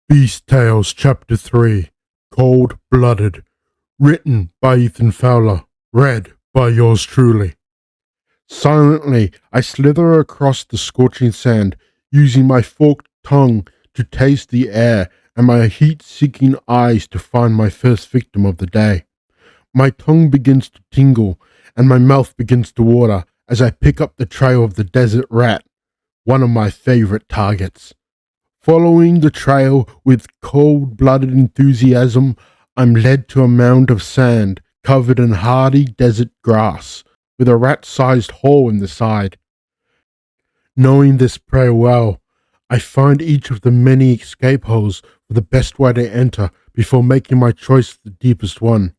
Beast Tales Chapter 3 Cold-Blooded. Written by Ethan Fowler. Read by yours truly. Silently, I slither across the scorching sand, using my forked tongue to taste the air and my heat-seeking eyes to find my first victim of the day. My tongue begins to tingle, and my mouth begins to water as I pick up the trail of the desert rat, one of my favorite targets. Following the trail with cold-blooded enthusiasm, I'm led to a mound of sand covered in hardy desert grass, with a rat-sized hole in the side. Knowing this prey well, I find each of the many escape holes for the best way to enter before making my choice of the deepest one.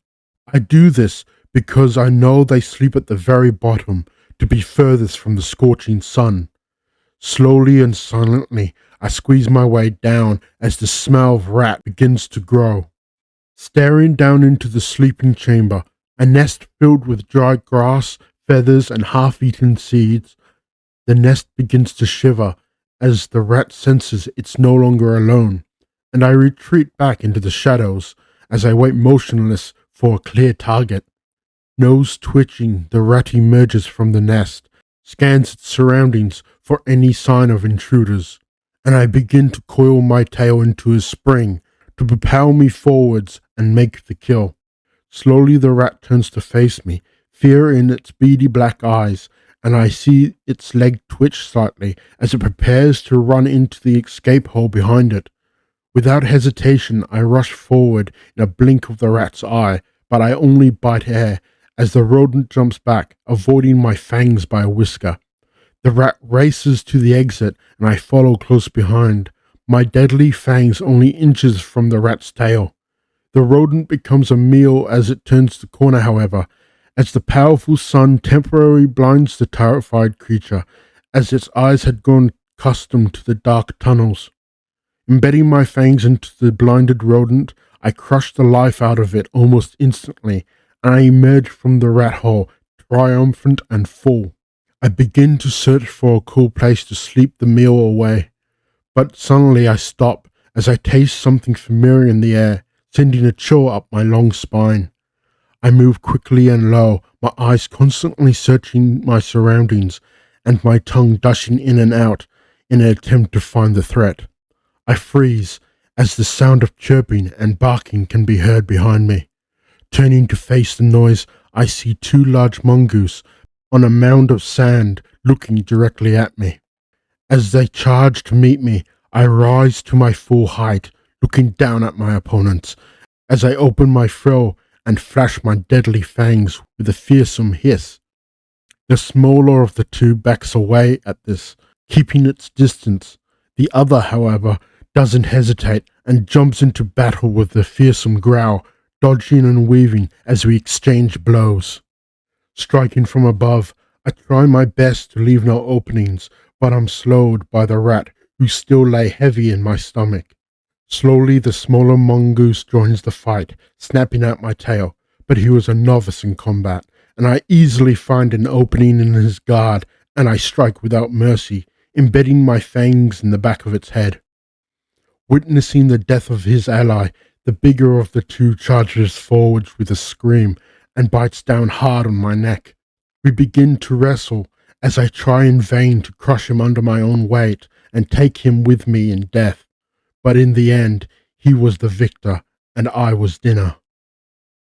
I do this because I know they sleep at the very bottom, to be furthest from the scorching sun. Slowly and silently, I squeeze my way down as the smell of rat begins to grow. Staring down into the sleeping chamber, a nest filled with dried grass, feathers, and half-eaten seeds, the nest begins to shiver as the rat senses it's no longer alone, and I retreat back into the shadows as I wait motionless for a clear target. Nose twitching, the rat emerges from the nest, scans its surroundings for any sign of intruders, and I begin to coil my tail into a spring to propel me forwards and make the kill. Slowly the rat turns to face me, fear in its beady black eyes, and I see its leg twitch slightly as it prepares to run into the escape hole behind it. Without hesitation, I rush forward in a blink of the rat's eye, but I only bite air as the rodent jumps back, avoiding my fangs by a whisker. The rat races to the exit, and I follow close behind, my deadly fangs only inches from the rat's tail. The rodent becomes a meal as it turns the corner, however, as the powerful sun temporarily blinds the terrified creature, as its eyes had grown accustomed to the dark tunnels. Embedding my fangs into the blinded rodent, I crush the life out of it almost instantly, and I emerge from the rat hole, triumphant and full. I begin to search for a cool place to sleep the meal away, but suddenly I stop as I taste something familiar in the air, sending a chill up my long spine. I move quickly and low, my eyes constantly searching my surroundings, and my tongue dashing in and out in an attempt to find the threat. I freeze as the sound of chirping and barking can be heard behind me. Turning to face the noise, I see two large mongoose on a mound of sand looking directly at me. As they charge to meet me, I rise to my full height, looking down at my opponents, as I open my frill and flash my deadly fangs with a fearsome hiss. The smaller of the two backs away at this, keeping its distance. The other, however, doesn't hesitate and jumps into battle with a fearsome growl, dodging and weaving as we exchange blows. Striking from above, I try my best to leave no openings, but I'm slowed by the rat, who still lay heavy in my stomach. Slowly the smaller mongoose joins the fight, snapping at my tail, but he was a novice in combat, and I easily find an opening in his guard, and I strike without mercy, embedding my fangs in the back of its head. Witnessing the death of his ally, the bigger of the two charges forwards with a scream and bites down hard on my neck. We begin to wrestle as I try in vain to crush him under my own weight and take him with me in death. But in the end, he was the victor and I was dinner.